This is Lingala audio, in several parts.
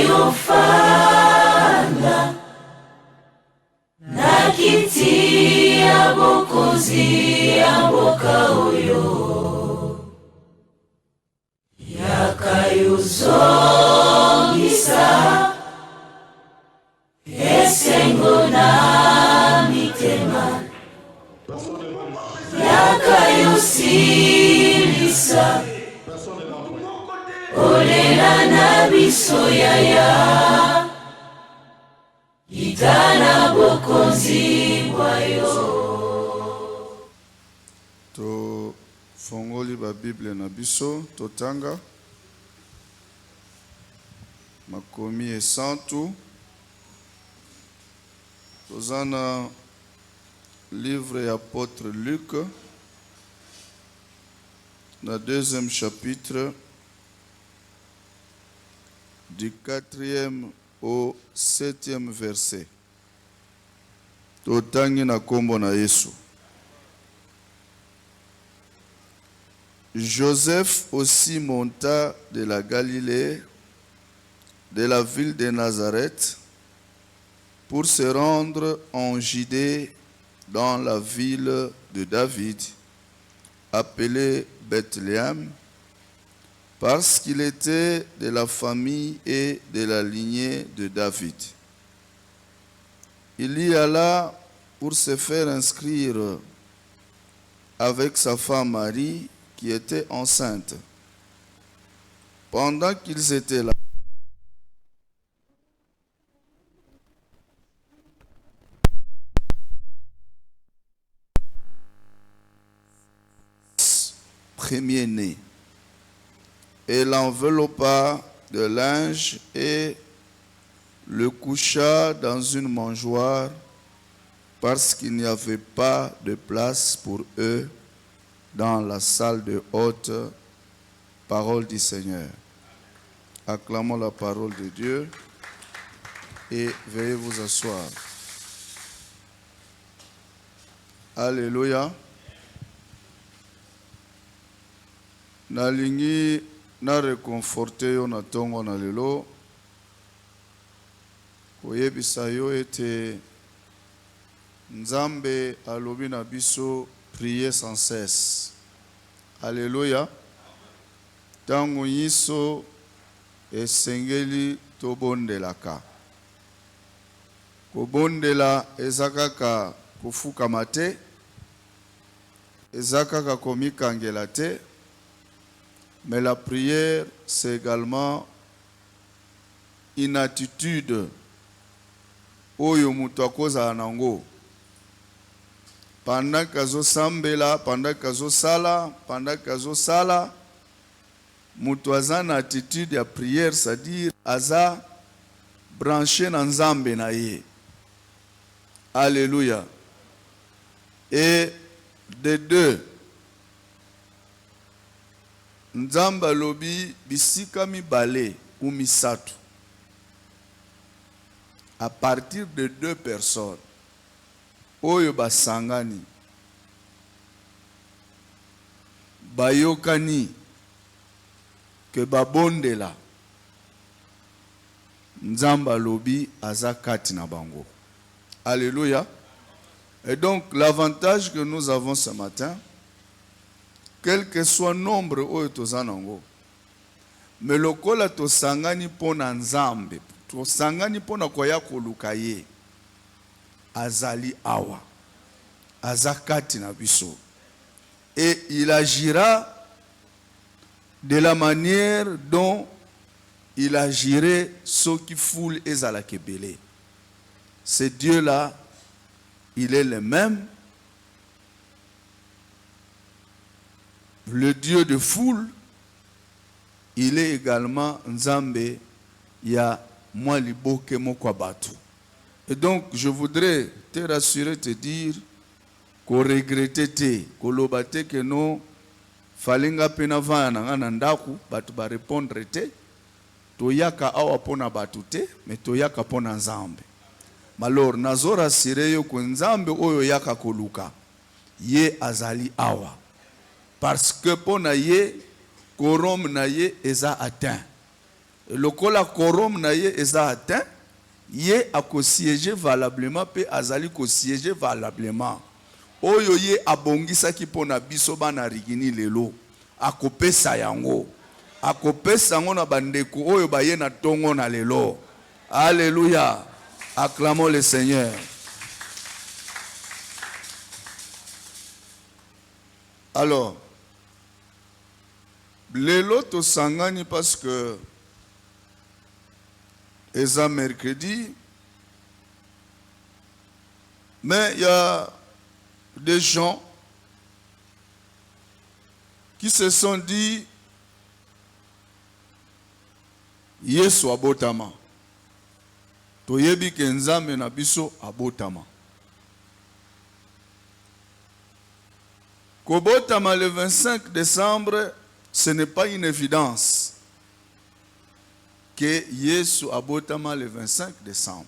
yofanda na kiti ya bokonzi ya mboka oyo yakayozongisa esengo na mitema yakayosilisa olela na biso yaya itana bokonzi bwayo. To fongoli ba Bible na biso totanga makomi esantu tozana livre ya apôtre Luc na deuxième chapitre du 4e au 7e verset. Totangi na kombo na Yesu. Joseph aussi monta de la Galilée, de la ville de Nazareth, pour se rendre en Judée dans la ville de David, appelée Bethléem, parce qu'il était de la famille et de la lignée de David. Il y alla pour se faire inscrire avec sa femme Marie, qui était enceinte. Pendant qu'ils étaient là, premier-né, et l'enveloppa de linge et le coucha dans une mangeoire parce qu'il n'y avait pas de place pour eux dans la salle de haute. Parole du Seigneur. Acclamons la parole de Dieu et veuillez vous asseoir. Alléluia. Nalingi na reconforte yo na tongo na lelo koyebisa yo ete Nzambe alobi na biso prier sans cesse. Alléluia. Tango yiso esengeli tobondelaka. Kobondela ezakaka kufukama te, ezakaka komikangela te. Mais la prière, c'est également une attitude oyo mutu akoza nango. Pendant kazo sambela, pendant kazo sala, mutu aza na attitude ya prière, c'est-à-dire aza branché na Nzambe na ye. Alléluia. Et de deux, Nzamba lobi bisika mibale ou misatu. À partir de deux personnes, oyo basangani, bayokani, que babondela, Nzamba lobi azakati na bango. Alléluia. Et donc l'avantage que nous avons ce matin, quel que soit le nombre oyo tozanango, mais lokola tosangani pona Nzambe, tosangani pona koya koluka ye, azali awa, azakati na biso, et il agira de la manière dont il agirait ceux qui foulent ezala kebele. Ce Dieu-là, il est le même. Le Dieu de foule, il est également Nzambe ya moi liboke moko batu. Et donc je voudrais te rassurer, te dire qu'on regrette te, qu'on lobate que non falinga pena vana ngana ndaku batu ba répondre te, toyaka awa pona batu te, mais toyaka pona Nzambe. Malor nazora sireyo ko Nzambe oyo yaka koluka, ye azali awa. Parce que pona ye, korom na ye eza atteint. lokola quorum na ye eza atteint, ye akosiéger valablement pe azali kosiéger valablement. Oyo ye abongisaki mpona biso bana rigini lelo akopesa yango. Akopesa yango na bandeko oyo baye na tongo na lelo. Alléluia. Acclamons le Seigneur. Alors, lelo tosangani parce que eza mercredi, mais il y a des gens qui se sont dit Yesu abotama. Toyebi ke Nzambe na biso abotama. Kobotama le 25 décembre, ce n'est pas une évidence que Yesu abotama le 25 décembre.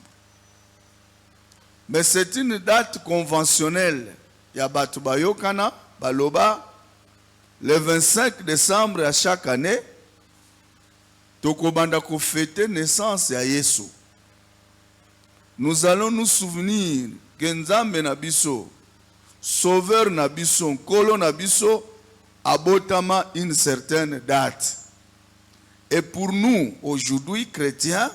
Mais c'est une date conventionnelle. Ya batu bayokana, baloba, le 25 décembre à chaque année, tokobanda ko fêter naissance ya Yesu. Nous allons nous souvenir que Nzambe na biso, Sauveur na biso, Nkolo na biso, abotama une certaine date. Et pour nous, aujourd'hui, chrétiens,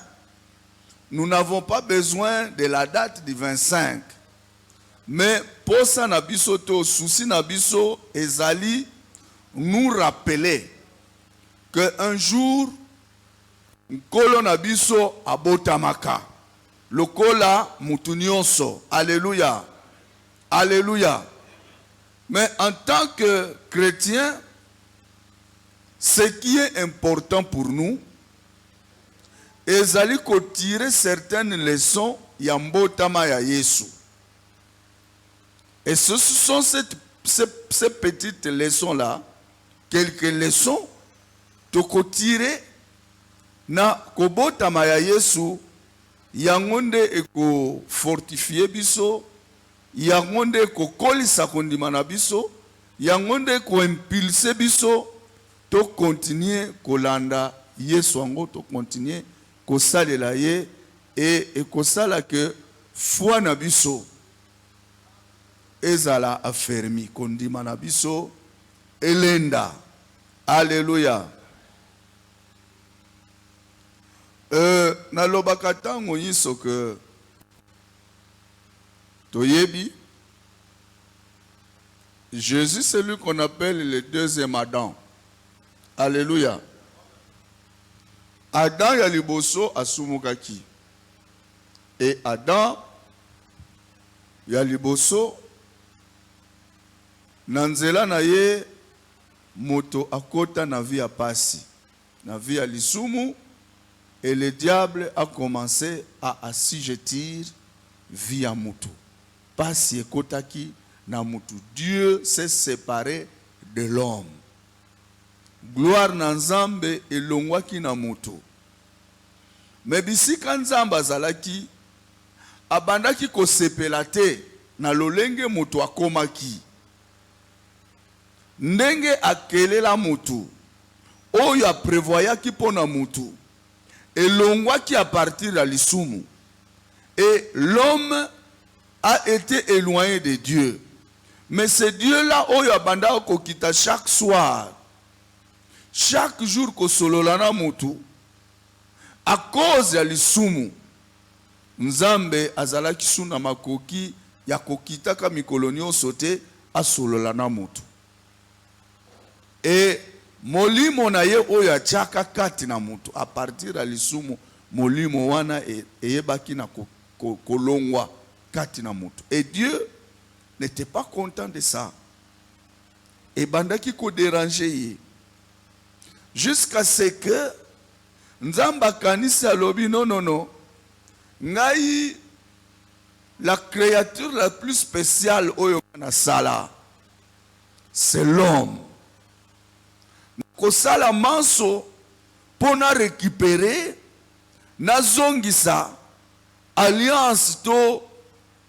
nous n'avons pas besoin de la date du 25. Mais pour ça, nabiso to souci nabiso ezali nous rappeler qu'un jour, Nkolo nabiso abotamaka. Lokola mutunioso. Alléluia. Alléluia. Mais en tant que chrétiens, ce qui est important pour nous, ezali ko tirer certaines leçons yambotama ya Yesu. Et ce sont ces petites leçons-là, quelques leçons, toko tirer na kobotama ya Yesu, yangonde eko fortifier biso, yangonde eko kolisa kondimana biso, yangonde eko impulser biso, to continuer kolanda Yesu ango, to continuer kosalela ye, et ekosala que foi na biso ezala affermi, kondimana biso elenda. Alléluia. Nalobaka tango yiso que toyebi Jésus, c'est lui qu'on appelle le deuxième Adam. Alléluia. Adam ya liboso asumukaki. Et Adam ya liboso nanzela na ye moto akota na vie ya pasi, na vie ya lisumu, et le diable a commencé à assujettir vie à mutu. Pasi ekotaki na mutu. Dieu s'est séparé de l'homme. Gloire na Nzambe elongwaki na mutu. Mais bisika Nzambe azalaki, abandaki kosepela te na lolenge mutu akomaki. Ndenge akelela mutu, oyo aprevoyaki pona mutu, elongwaki à partir de l'isumu. Et l'homme a été éloigné de Dieu. Mais ce Dieu-là, oyo abanda kokita chaque soir, chaque jour ko sololana mutu, à cause de l'isumu, Nzambe azalaki suna makoki ya kokita ka mikolonio sote a sololana mutu. Et molimo na ye oyo achaka kati na mutu, à partir de l'isumu, molimo wana eyebaki na kolongwa kati na mutu. Et Dieu n'était pas content de ça. Et bandaki ko déranger ye. Jusqu'à ce que Nzamba kanisi alobi non. Ngai la créature la plus spéciale oyo na sala, c'est l'homme. Kosala manso pona récupérer na zongisa alliance to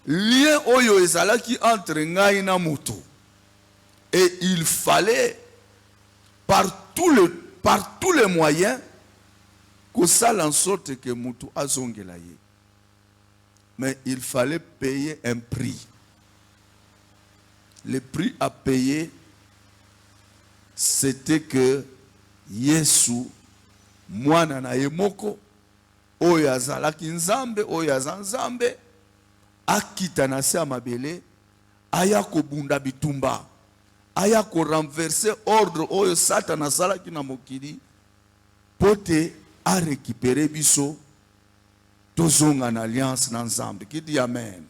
lien oyo ezalaki entre ngai na mutu. Et il fallait par tous les moyens kosala en sorte que mutu azongela ye. Mais il fallait payer un prix. Le prix à payer, c'était que Yesu, mwana na ye moko, oyo azalaki nzambe, oyo aza nzambe, akita na se ya mabele, aya kobunda bitumba, aya ko renverser ordre oyo Satan asalaki na mokili, pote a récupérer biso, tozonga na alliance na nzambe. Qui dit amen?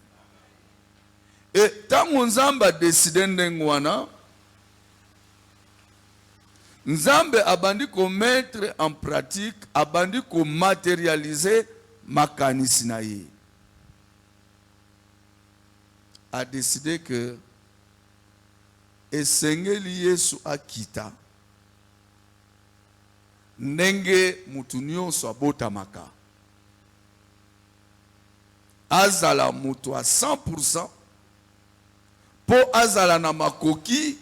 Et tango nzambe a décidé ndenge wana, nzambe abandi ko mettre en pratique, abandi ko matérialiser makanisi na ye. A décidé que esengeli Yesu akita ndenge mutu nyonso abotamaka. Azala mutu à 100%, po azala na makoki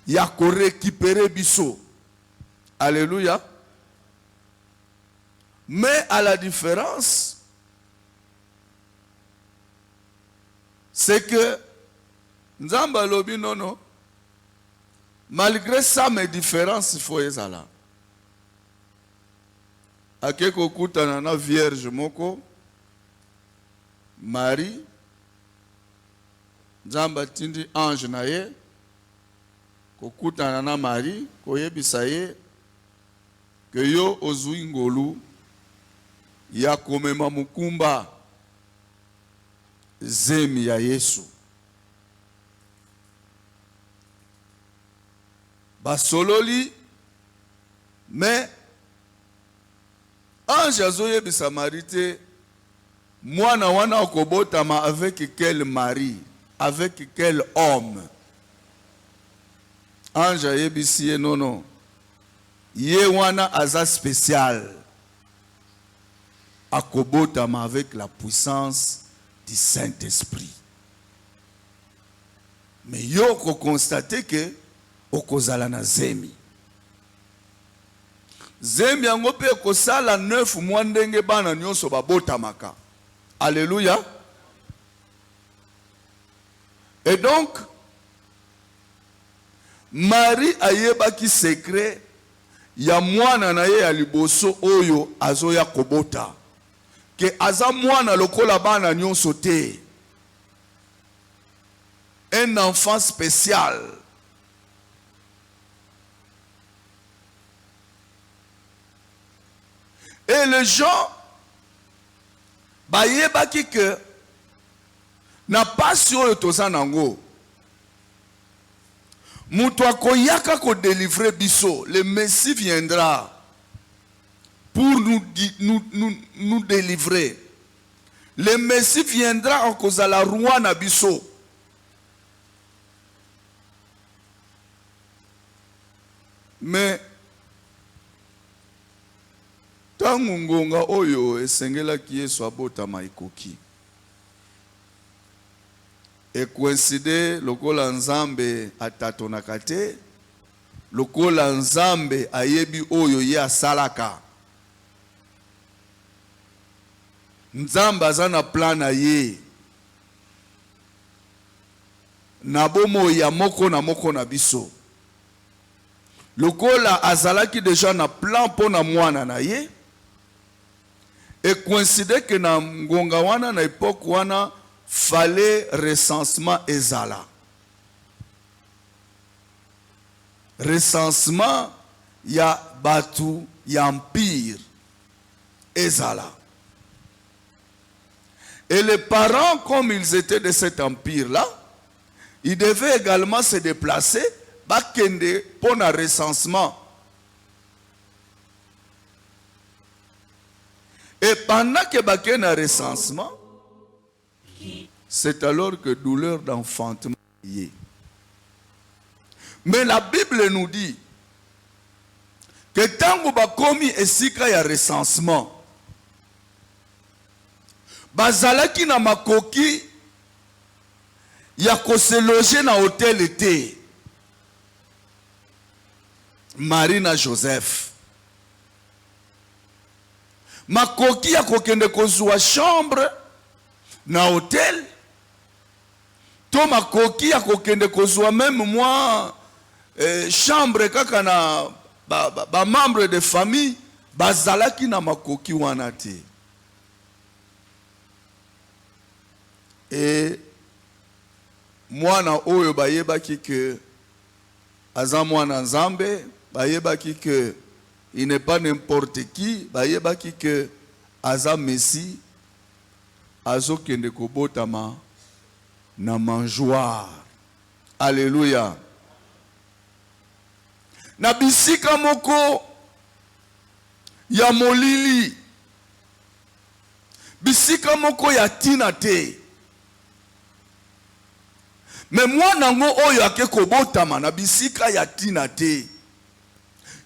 ya ko récupérer biso. Alléluia. Mais à la différence, c'est que nzamba lobi non, malgré ça mes différences il faut ezala. Akeko kutana na vierge moko Marie, nzamba tindi ange na ye, kokutana na Marie, koyebisa ye, que yo ozui ngolu, ya komema mukumba, zemi ya Yesu. Basololi, mais, ange azoyebisa Marie te, mwana wana okobotama avec quel mari, avec quel homme? Ange ayebisi ye non. Ye wana aza spécial. Akobotama avec la puissance du Saint-Esprit. Mais yo ko constate que okozala na zemi. Zemi yango pe kosala 9 mois ndenge bana nyonso babotamaka. Alléluia. Et donc, Marie ayebaki secret ya mwana na ye ya liboso oyo azoya kobota. Que aza mwana lokola bana nyonso te. Un enfant spécial. Et les gens bayebaki que na pasi oyo toza nango mutu akoyaka ko délivrer biso, le Messie viendra pour nous délivrer. Le Messie viendra en kozala roi na biso. Mais tangu ngonga oyo esengelaki Yesu abotama ikoki, e coïncide lokola nzambe atatonaka te, lokola nzambe ayebi oyo ye asalaka. Nzambe aza na plan na ye, na bomo ya moko na biso. Lokola azalaki déjà na plan po na mwana na ye, et coïncide que na ngonga wana na époque wana fallait recensement ezala. Recensement ya batu ya empire ezala. Et les parents, comme ils étaient de cet empire-là, ils devaient également se déplacer, bakende pour un recensement. Et pendant que bakende un recensement, c'est alors que douleur d'enfantement y est. Mais la Bible nous dit que tant que bakomi esika ya recensement, bazalaki na makoki ya ko se loger na hôtel été. Marie na Joseph. makoki ya kokende kozwa chambre na hotel, to makoki ya kokende kozwa même moi chambre kaka na ba membre de famille bazalaki na makoki wana te. Et mwana oyo bayebaki ke aza mwana nzambe, bayebaki ke il n'est pas n'importe qui, bayebaki ke aza Messie, azokende kobotama na mangeoire. Alléluia. Na bisika moko ya molili, bisika moko ya tina te, me mwana ngo oyo ake kobotama na bisika ya tina te,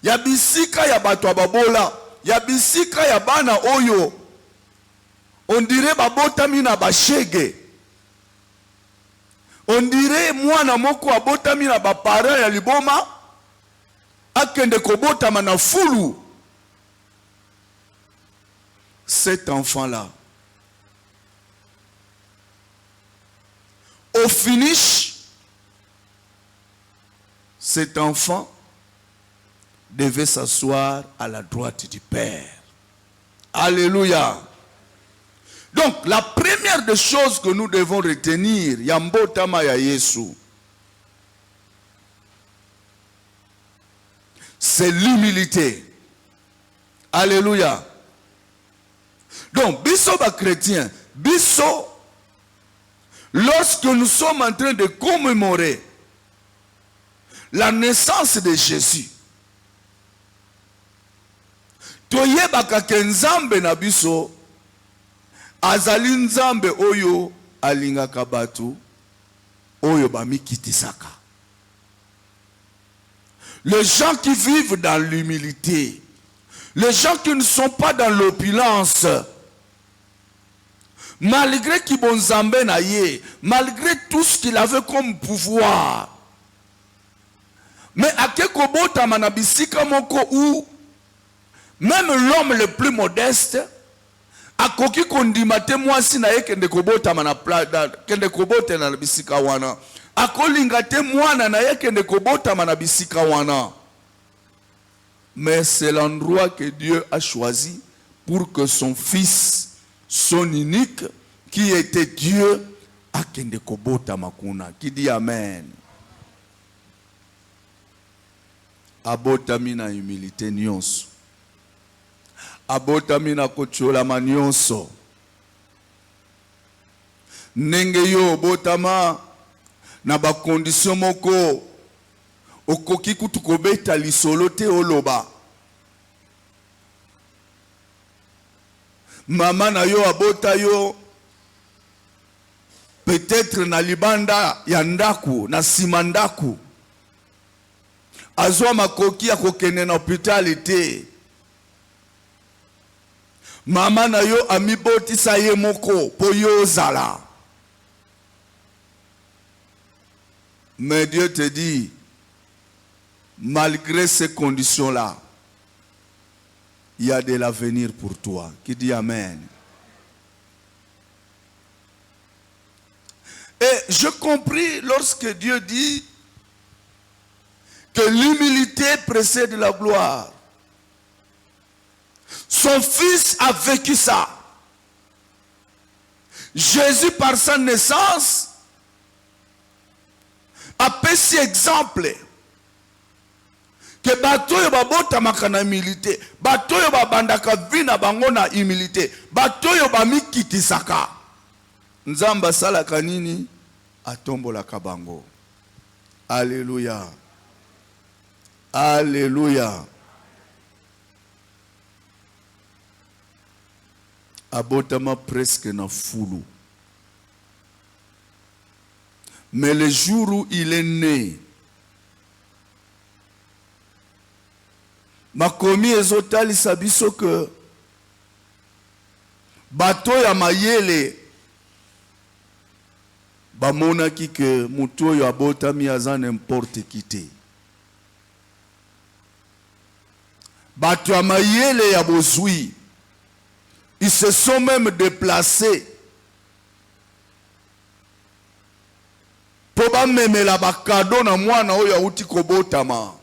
ya bisika ya bato ababola, ya bisika ya bana oyo on dirait babotami na bashege, on dirait mwana moko abotami na bapara ya liboma akende kobotama na fulu. Cet enfant-là, au finish, cet enfant devait s'asseoir à la droite du Père. Alléluia. Donc, la première des choses que nous devons retenir, Yambotama ya Yesu, c'est l'humilité. Alléluia. Donc, biso ba chrétien, biso, lorsque nous sommes en train de commémorer la naissance de Jésus, toyebaka ke nzambe na biso azali nzambe oyo alingaka batu oyo bamikitisaka. Les gens qui vivent dans l'humilité, les gens qui ne sont pas dans l'opulence, malgré qu'il bon nzambe na ye, malgré tout ce qu'il avait comme pouvoir, mais akeko botama na bisika moko où même l'homme le plus modeste akoki kondimate mwasi na ye kende kobotama na kende kobote na bisika wana, akolinga te mwana na ye kende kobotama na bisika wana. Mais c'est l'endroit que Dieu a choisi pour que son fils, son unique, qui était Dieu, akende kobotama kuna. Qui dit Amen? Abotami na humilité nyonso, abotami na kocholama nyonso. Nenge yo botama na ba condition moko okoki kutu kobeta lisolo te oloba. Mama na yo abota yo peut-être na libanda ya ndaku, na simandaku, azwa makoki ya kokende na hôpital te. Mama na yo amibotisa ye moko po yo zala. Mais Dieu te dit, malgré ces conditions-là, il y a de l'avenir pour toi. Qui dit Amen? Et je compris lorsque Dieu dit que l'humilité précède la gloire. Son fils a vécu ça. Jésus, par sa naissance, a payé exemple que batoyo babota makana humilité, batoyo babandaka vina bango na humilité, batoyo bamikitisaka. Nzamba salaka nini atombolaka bango. Alléluia. Alléluia. Abotama presque na foulou. Mais le jour où il est né, makomi ezotali sabiso que bato ya mayele bamonaki que mutu oyo abotami aza n'importe qui te. Bato ya mayele ya bozwi Ils se sont même déplacés pour bamemela bakado na mwana oyo auti kobotama.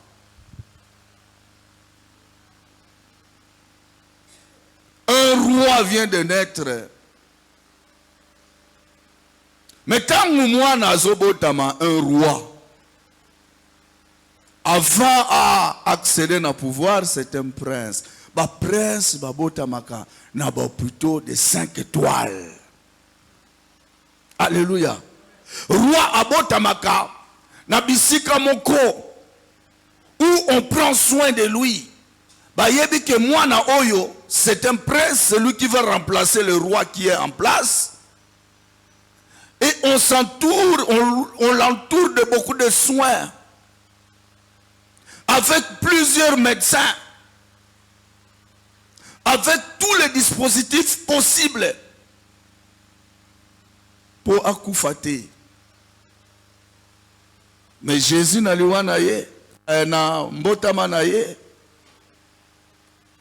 Un roi vient de naître. Mais quand mwana azobotama, un roi, avant à accéder au pouvoir, c'est un prince. Ba prince babotamaka na ba plutôt de 5 étoiles. Alléluia. Roi abotamaka na bisika moko où on prend soin de lui. Ba yebi que mwana oyo, c'est un prince, celui qui va remplacer le roi qui est en place. Et on s'entoure, on l'entoure de beaucoup de soins. Avec plusieurs médecins. Avec tous les dispositifs possibles. Pour akufate. Mais Jésus na liwa na ye, na mbotama na ye,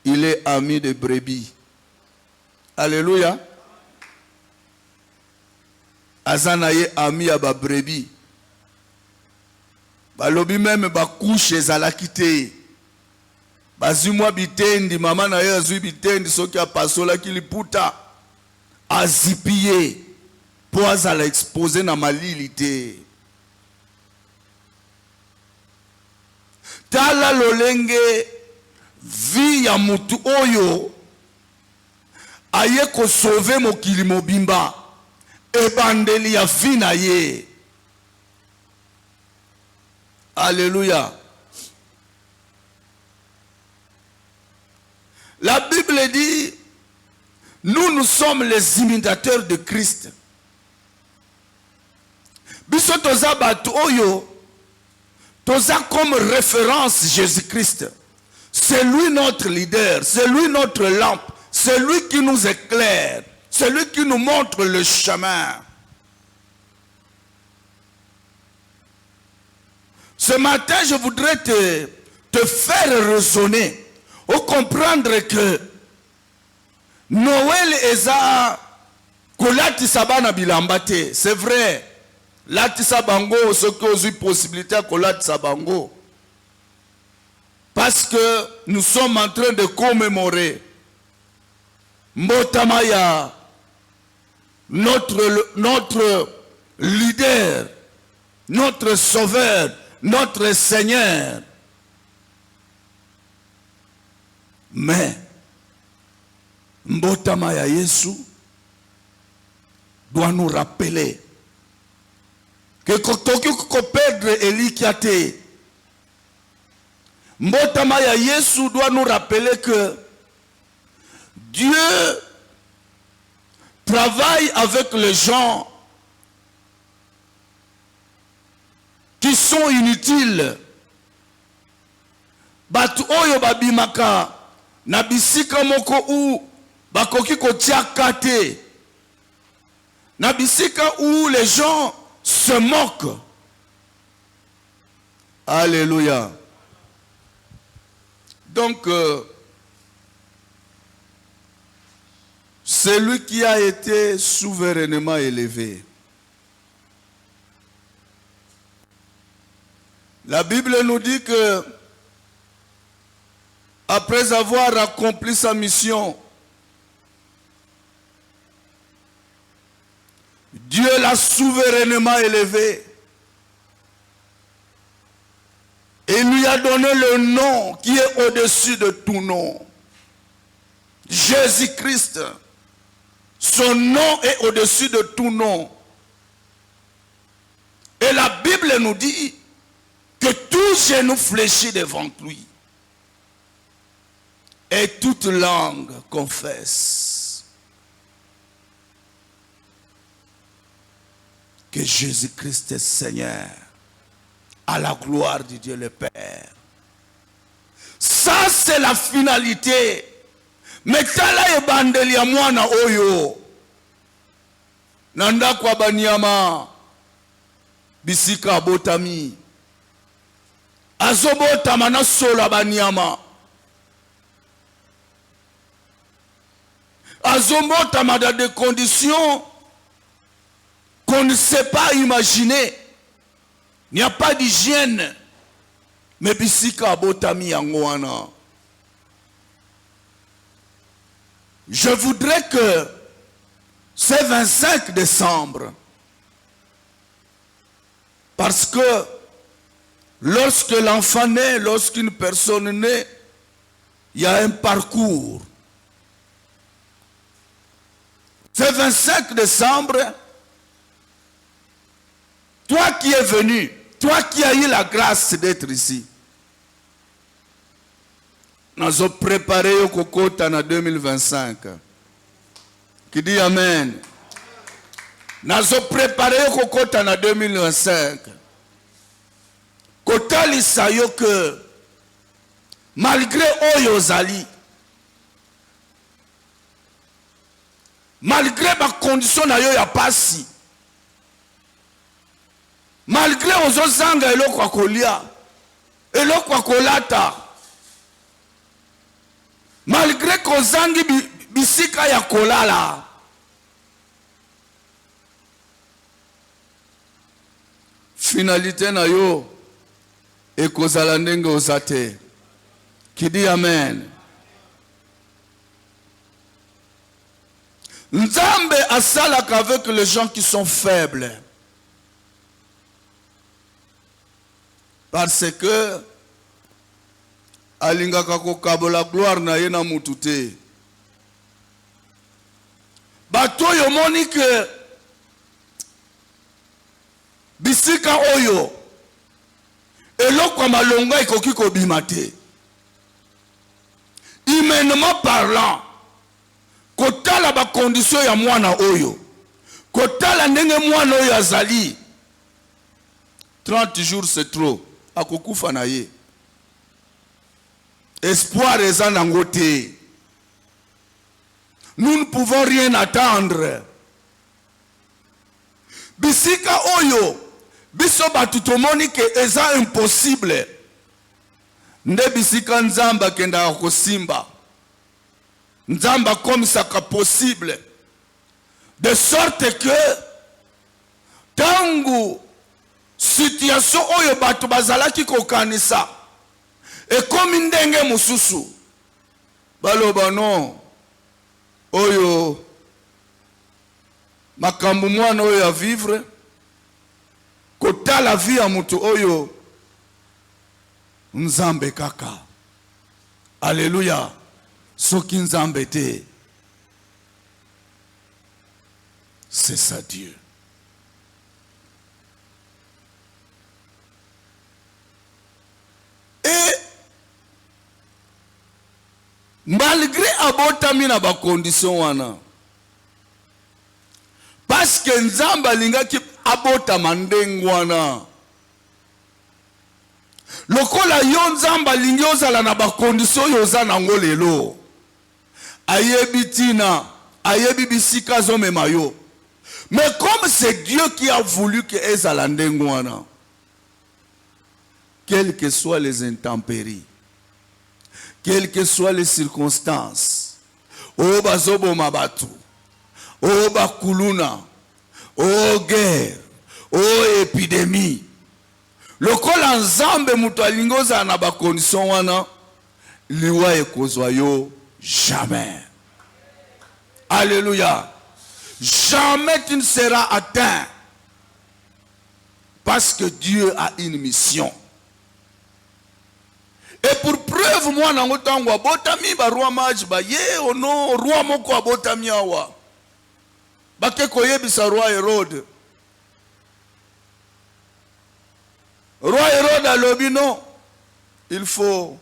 il est ami de brebis. Alléluia. Azanaye ami à ba brebis. Balobi même ba couche ezalaki te. Bazimwa bitendi mama na ye azui bitendi soki apasola ki liputa azipie po azala exposé na malili te. Tala lolenge vi ya mutu oyo aye ko sauver mokili mobimba. Ebandeli ya vie na ye. Alléluia. La Bible dit, nous sommes les imitateurs de Christ. Biso toza batu oyo, toza comme référence Jésus-Christ. C'est lui notre leader, c'est lui notre lampe, c'est lui qui nous éclaire. C'est lui qui nous montre le chemin. Ce matin, je voudrais te faire raisonner ou comprendre que Noël eza kolati sabana bilambate. C'est vrai. Lati sabango, ce qui a eu possibilité à kolati sabango. Parce que nous sommes en train de commémorer Mbotamaya. Notre leader, notre sauveur, notre Seigneur. Mais, Mbotama ya Yesu doit nous rappeler que kotoki ko perdre elikiate. Mbotama ya Yesu doit nous rappeler que Dieu travaille avec les gens qui sont inutiles. Batu oyo babimaka na bisika moko ou bakoki kotia kate. Na bisika où les gens se moquent. Alléluia. Donc celui qui a été souverainement élevé. La Bible nous dit que après avoir accompli sa mission, Dieu l'a souverainement élevé et lui a donné le nom qui est au-dessus de tout nom. Jésus-Christ. Son nom est au-dessus de tout nom. Et la Bible nous dit que tout genou fléchit devant lui. Et toute langue confesse que Jésus-Christ est Seigneur, à la gloire de Dieu le Père. Ça, c'est la finalité. Mais tala ebandeli ya mwana oyo nanda kwa banyama bisika abotami azobotama na solo banyama azomotama dans des conditions qu'on ne sait pas imaginer. Il n'y a pas d'hygiène. Mais bisika abotami yango wana. Je voudrais que ce 25 décembre, parce que lorsque l'enfant naît, lorsqu'une personne naît, il y a un parcours. Ce 25 décembre, toi qui es venu, toi qui as eu la grâce d'être ici, nous avons préparé au Kokota en 2025. Qui dit Amen. Nous avons préparé au Kokota en 2025. Kotali sayo que malgré Oyozali, malgré ma condition na yo ya pasi, malgré ozozanga eloko akolia, eloko akolata, malgré kozangi bisika ya kolala, finalité na yo ekozala ndenge ozate. Qui dit Amen. Nzambe asalaka avec les gens qui sont faibles. Parce que alingaka kokabola gloire na ye na mutu te. Bato yo moni que bisika oyo eloko malonga ekoki kobima te. Humainement parlant, kotala ba condition ya mwana oyo, kotala ndenge mwana oyo azali, 30 jours c'est trop, akokufa na ye. Espoir eza nango te. Nous ne pouvons rien attendre. Bisika oyo, biso batu tomoni ke eza impossible. Nde bisika nzamba kenda kosimba. Nzamba comme ça que possible. De sorte que tangu situation oyo batu bazalaki kokanisa ekomi ndenge mususu. Baloba non. Oyo makambu mwana oyo ya vivre kota la vie ya mutu oyo nzambe kaka. Alléluia. Soki nzambe te, c'est ça Dieu. Et malgré abotami na ba condition wana, parce que nzamba linga ki abotama ndenge wana, lokola yo nzamba lingi ozala na ba condition yo za nango lelo, ayebi tina, ayebi bisika zomema yo. Mais comme c'est Dieu qui a voulu que ezala ndenge wana, quelles que soient les intempéries, quelles que soient les circonstances, o bazobo mabatu, o bakuluna, o guerre, o épidémie, lokola nzambe mutu alingoza na ba condition wana, liwa ekozwa yo jamais. Alléluia. Jamais tu ne seras atteint. Parce que Dieu a une mission. Et pour preuve, moi, na ngotango abotami ba roi maj ba ye ono roi moko abotami awa. Ba ke koyebisa roi Hérode. Roi Hérode a lobi non. Il faut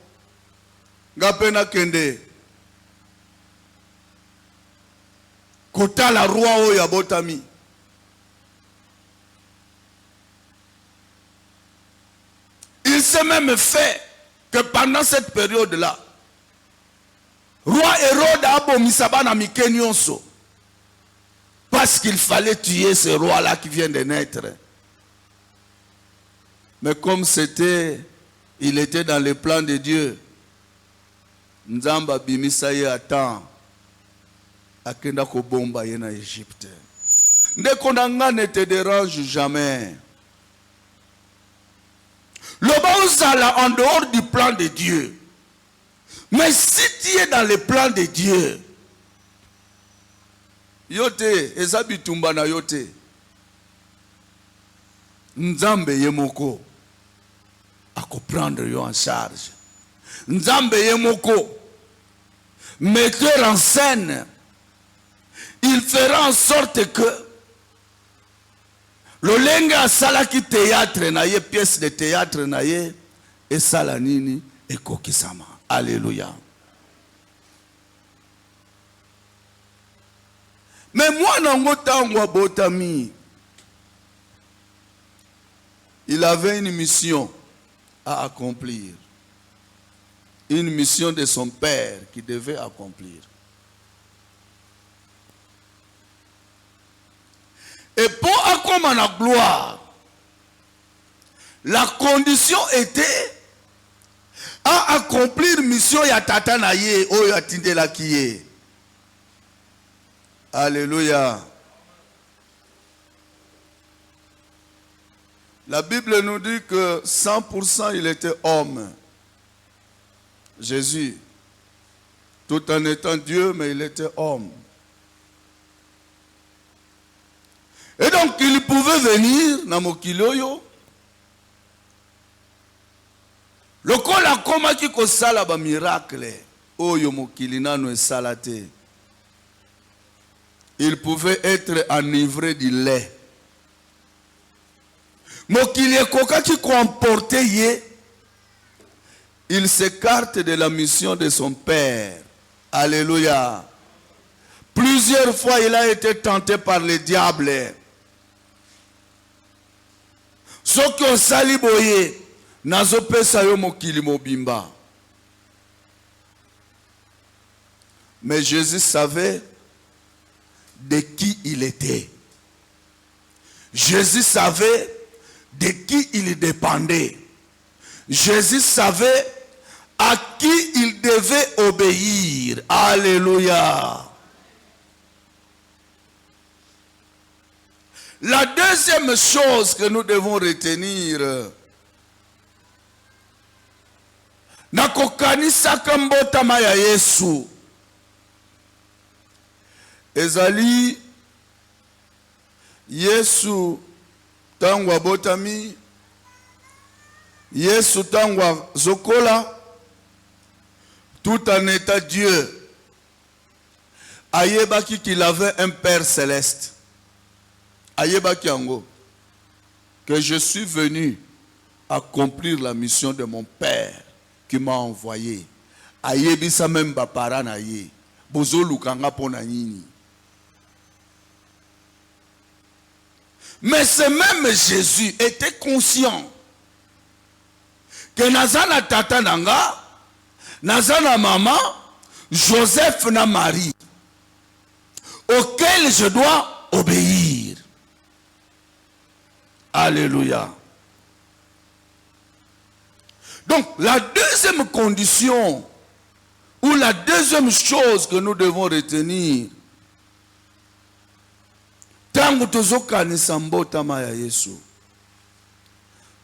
ngapena kende. Kota la roi oyo abotami. Il s'est même fait que pendant cette période-là, roi Hérode a abomisa bana mike nyonso. Parce qu'il fallait tuer ce roi-là qui vient de naître. Mais comme il était dans le plan de Dieu, Nzamba bimisa ye attend. akenda ko bomba ye na Égypte. Ndeko na nga ne te dérange jamais. Loba ozala en dehors du plan de Dieu. Mais si tu es dans le plan de Dieu, yote ezabitumba na yote. Nzambe yemoko ako prendre yo en charge. Nzambe yemoko, metteur en scène, il fera en sorte que le lenga salaki théâtre na ye, pièce de théâtre na ye, et salanini et kokisama. Alléluia. Mais moi, Nango Botami, il avait une mission à accomplir. Une mission de son père qui devait accomplir. Et pour accomplir la gloire, la condition était à accomplir mission ya tata na ye oyo atindela kiye. Alléluia. La Bible nous dit que 100% il était homme. Jésus, tout en étant Dieu, mais il était homme. Et donc il pouvait venir na mokili oyo. Lokola koma ki kosala ba miracle oyo mokili nano esala te. Il pouvait être enivré du lait. Mokili ekoka ki comporte ye. Il s'écarte de la mission de son père. Alléluia. Plusieurs fois il a été tenté par le diable. Soki osali boye nazo pesa yo mokili mobimba. Mais Jésus savait de qui il était. Jésus savait de qui il dépendait. Jésus savait à qui il devait obéir. Alléluia. La deuxième chose que nous devons retenir, nakokanisaka mbotama ya Yesu ezali Yesu tangu abotami, Yesu tangu zokola, tout en état Dieu, ayebaki qu'il avait un Père céleste. Ayebaki ango que je suis venu accomplir la mission de mon Père qui m'a envoyé. Ayebisa même bapara na ye. Bozo lukanga pona nini. Mais ce même Jésus était conscient que nazana tata nanga, nazana maman, Joseph na Marie, auquel je dois obéir. Alléluia. Donc, la deuxième condition, ou la deuxième chose que nous devons retenir,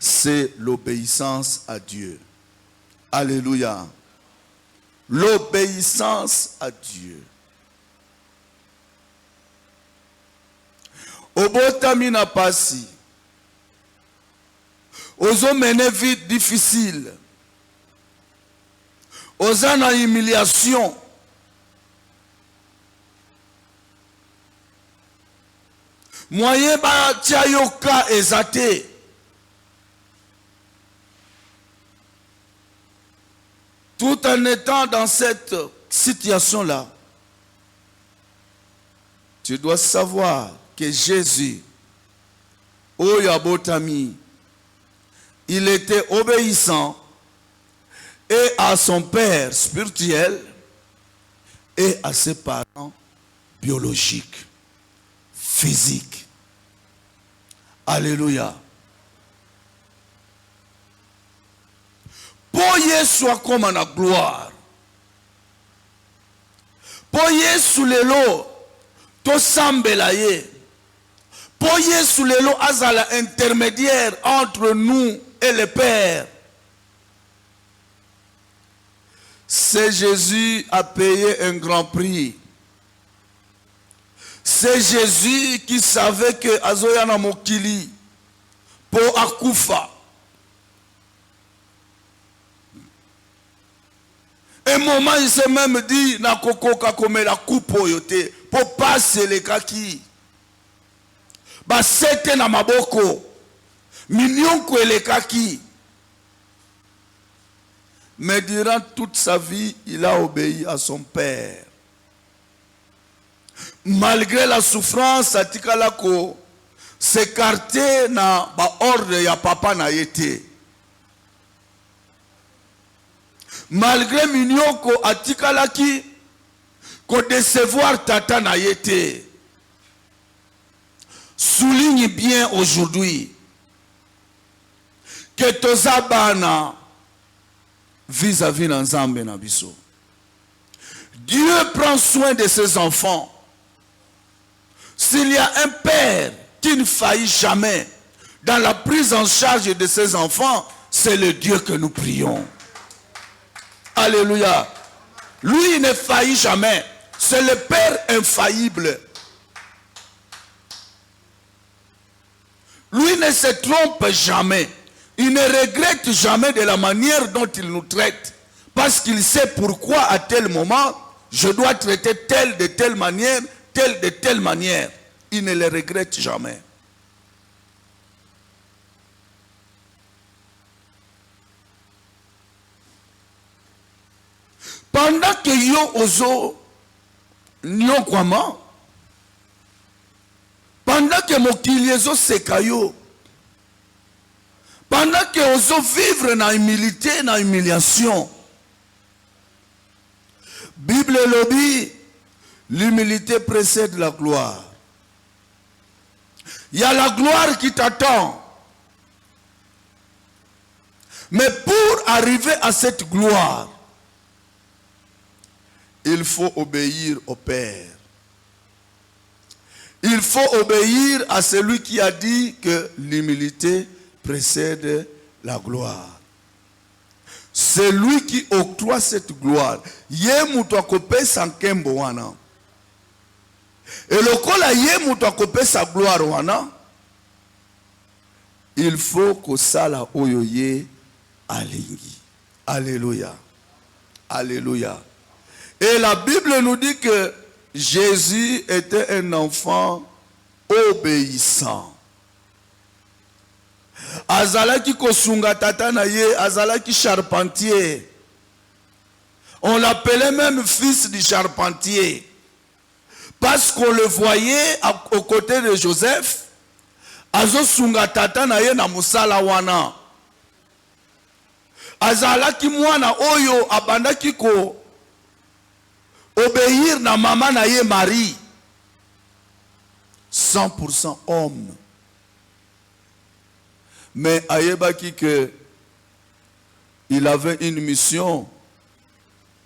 c'est l'obéissance à Dieu. Alléluia. L'obéissance à Dieu. Obotami na pasi. Ozo mene vie difficile. Oza na humiliation. Moyen ba tia yoka ezate. Tout en étant dans cette situation-là, tu dois savoir que Jésus, Oyabotami, il était obéissant et à son père spirituel et à ses parents biologiques, physiques. Alléluia. Pour Yesu comme la gloire. Pour Yesu lelo tosambela ye po Yesu lelo azala intermédiaire entre nous et le Père. C'est Jésus a payé un grand prix. C'est Jésus qui savait que azoyana mokili po akufa. Un moment il s'est même dit na kokoka comme la coupe yote pour passer les kaki. Ba sete na maboko million ko le kaki. Mais durant toute sa vie, il a obéi à son père. Malgré la souffrance, atikala ko s'écarter na ba ordre ya papa na yete. Malgré mignon ko atikala ki ko décevoir tata na yete. Souligne bien aujourd'hui que tozabana vis-à-vis d'Nzambe na biso. Dieu prend soin de ses enfants. S'il y a un père qui ne faillit jamais dans la prise en charge de ses enfants, c'est le Dieu que nous prions. Alléluia. Lui, il ne faillit jamais. C'est le Père infaillible. Lui ne se trompe jamais. Il ne regrette jamais de la manière dont il nous traite. Parce qu'il sait pourquoi à tel moment, je dois traiter tel de telle manière, tel de telle manière. Il ne le regrette jamais. Pendant que yo ozo nyo kwama, pendant que mokili ezo sekayo, pendant que ozo vivre na humilité, na humiliation, Bible lobby, l'humilité précède la gloire. Il y a la gloire qui t'attend. Mais pour arriver à cette gloire, il faut obéir au Père. Il faut obéir à celui qui a dit que l'humilité précède la gloire. C'est lui qui octroie cette gloire. Ye mutu akopesa nkembo wana. Et lokola ye mutu akopesa gloire wana, il faut que sala oyo ye alingi. Alléluia. Alléluia. Et la Bible nous dit que Jésus était un enfant obéissant. Azalaki kosunga tata na ye, azalaki charpentier. On l'appelait même fils du charpentier. Parce qu'on le voyait aux côtés de Joseph, azo sunga tata na ye na musala wana. Azalaki mwana oyo abandaki ko obéir na maman na ye Marie. 100% homme. Mais ayebaki que il avait une mission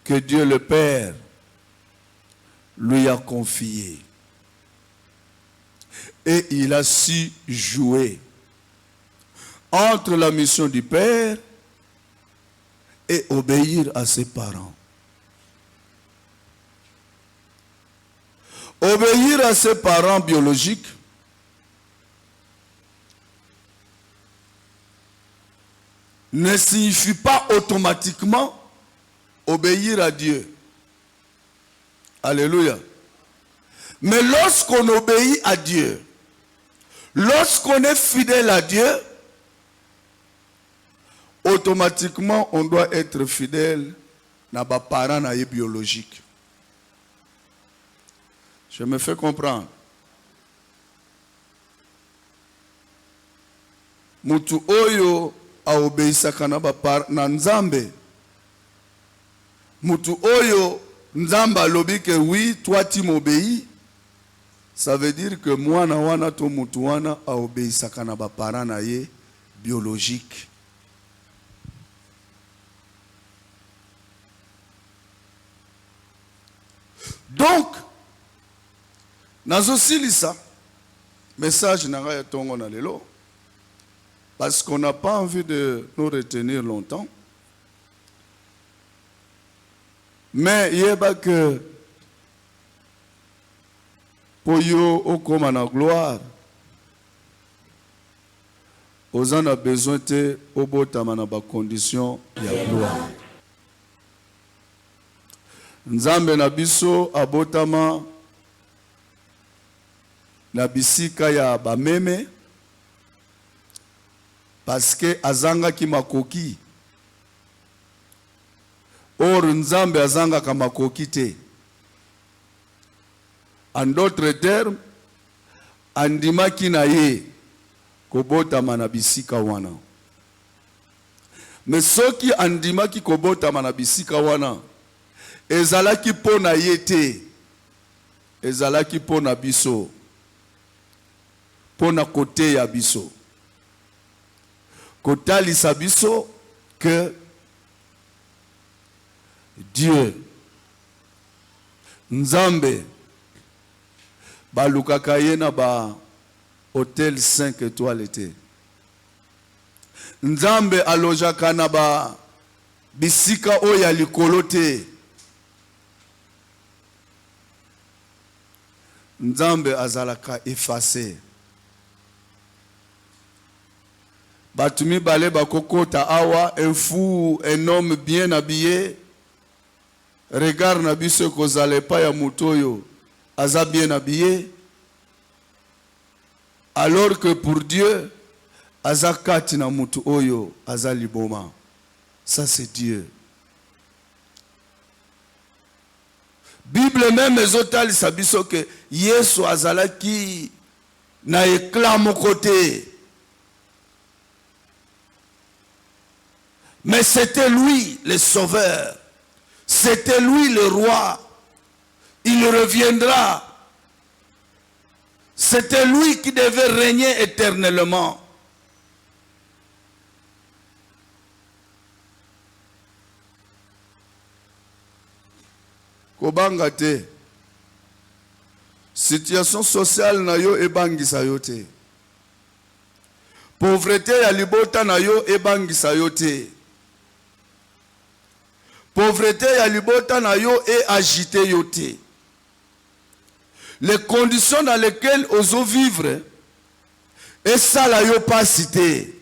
que Dieu le Père lui a confiée. Et il a su jouer entre la mission du Père et obéir à ses parents. Obéir à ses parents biologiques ne signifie pas automatiquement obéir à Dieu. Alléluia. Mais lorsqu'on obéit à Dieu, lorsqu'on est fidèle à Dieu, automatiquement on doit être fidèle à nos parents biologiques. Je me fais comprendre. Mutu oyo a obéissaka na Nzambe. Mutu oyo Nzamba alobi que oui, toi tu m'obéis. Ça veut dire que moi na wana to mutu wana a obéissaka na ba parents na ye biologique. Donc Nazosilisa message na ya tongo na lelo parce qu'on n'a pas envie de nous retenir longtemps. Mais yeba que pour yo okoma na gloire, aux en a besoin de obotama na ba condition ya gloire. Nzambe na biso abotama na bisika ya bameme parce que azanga ki makoki. Or Nzambe azanga ka makoki te. En d'autres termes, andima ki na ye kobotama na bisika wana. Mais soki andima ki kobotama na bisika wana, ezalaki po na ye te, ezalaki po na biso, po na kote ya biso. Kotalisa biso que Dieu, Nzambe, balukaka ye na ba hôtel 5 étoiles te. Nzambe alojaka na ba bisika oya likolo te. Nzambe azalaka effacé. Batumi bale bakokota awa, un fou, un homme bien habillé. Regarde na biso kozale pa ya mutoyo, aza bien habillé. Alors que pour Dieu, aza kati na mutu oyo, aza liboma. Ça c'est Dieu. Bible même ezotali sabiso que Yesu azalaki na éclat mon côté. Mais c'était lui le sauveur. C'était lui le roi. Il reviendra. C'était lui qui devait régner éternellement. Kobanga te. Situation sociale na yo ebangisa yo te. Pauvreté ya libota na yo ebangisa yo te. Pauvreté ya libota na yo est agité yo te. Les conditions dans lesquelles oso vivre et ça la yo pas cité.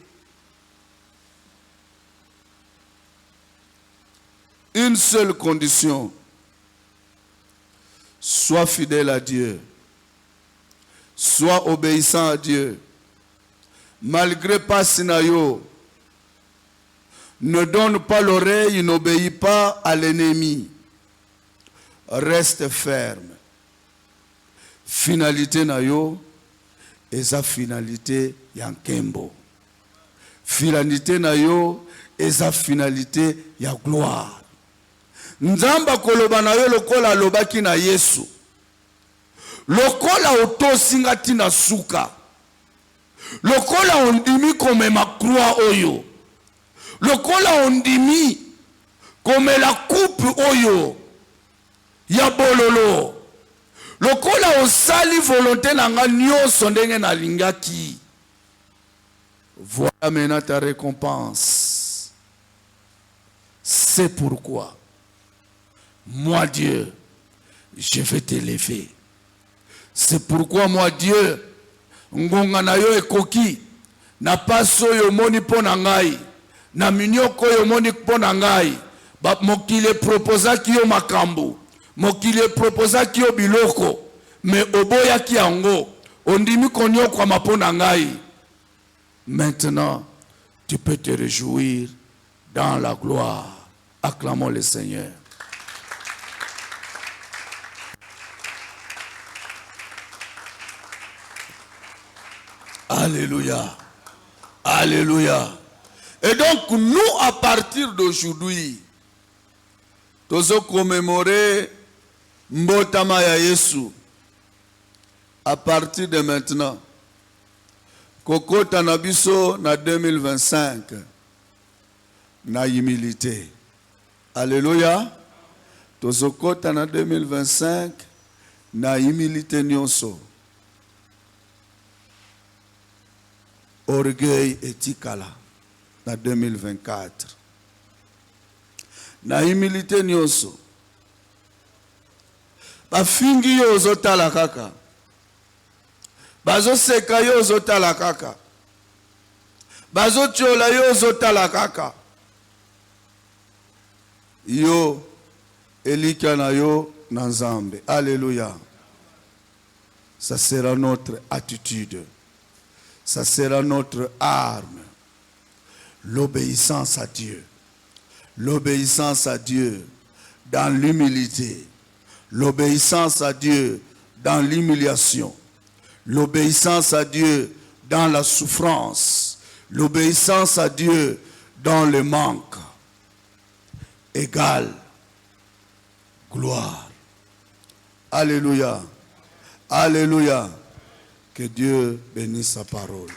Une seule condition. Sois fidèle à Dieu. Sois obéissant à Dieu. Malgré pas sinayo. Ne donne pas l'oreille, n'obéis pas à l'ennemi. Reste ferme. Finalité na yo, eza finalité yankembo. Finalité na yo, eza finalité ya gloire. Nzamba koloba na yo lokola lobaki na Yesu. Lokola otosinga tina suka. Lokola ondimi komema croix oyo. Lokola ondimi comme la coupe oyo ya bololo. Lokola osali volonté nanga nyonso ndenge na lingaki. Voilà maintenant ta récompense. C'est pourquoi moi Dieu, je vais t'élever. C'est pourquoi moi Dieu, ngonga na yo ekoki na paso yo moni pona ngai. Na minyoko yo moni pona ngai. Mokile proposa ki yo makambo. Mokile proposa ki yo biloko. Me oboya ki yango. Ondimi konyo kwa mapona ngai. Maintenant, tu peux te réjouir dans la gloire. Acclamons le Seigneur. Alléluia. Alléluia. Et donc, nous, à partir d'aujourd'hui, nous allons commémorer Mbotama ya Yesu. À partir de maintenant, Koko Tanabiso na 2025, na humilité. Alléluia. Tozokota na 2025, na humilité nyonso. Orgueil etikala na 2024. Na humilité nyonso. Bafingi yo ozotala kaka. Bazoseka yo ozotala kaka. Bazotiola yo ozotala kaka. Yo elika na yo na Nzambe. Alléluia. Ça sera notre attitude. Ça sera notre arme. L'obéissance à Dieu. L'obéissance à Dieu dans l'humilité. L'obéissance à Dieu dans l'humiliation. L'obéissance à Dieu dans la souffrance. L'obéissance à Dieu dans le manque. Égale gloire. Alléluia. Alléluia. Que Dieu bénisse sa parole.